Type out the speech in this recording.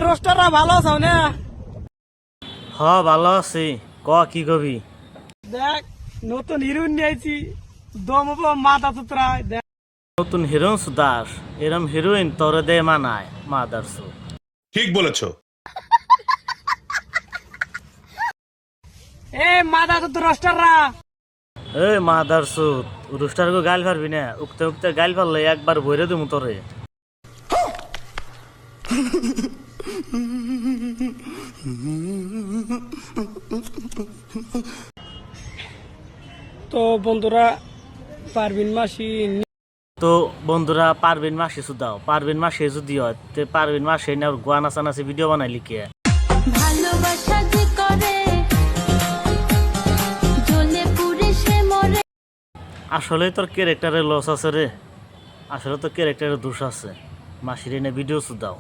রোস্টাররা ভালো আছো না? হ ভালো আছি। ক কি কবি? দেখ নতুন হিরোইন নিয়েছি, দম মাথা তুতরা দেখ। নতুন হিরোইন সুদাস, এরম হিরোইন তোরে দে মানায় মাদারসু। ঠিক বলেছো। এ মাথা তুত রোস্টাররা এ মাদারসু, রুস্টার গো গাইল পারবি না, উকতে উকতে গাইল পারলে একবার বইরে দিমু তোরে। তো বন্ধুরা পারবিন মাসি তো বন্ধুরা পারবিন মাসে সুদাও, পারবিন মাসে যদি হয় তে পারবিন মাসে না ওর গোয়া নাচানাচি ভিডিও বানাই লিখে। ভালোবাসা যে করে জ্বলে পুড়ে সে মরে। আসলে তোর ক্যারেক্টারের লস আছে রে, আসলে তোর ক্যারেক্টারের দোষ আছে। মাসির এনে ভিডিও সুদাও।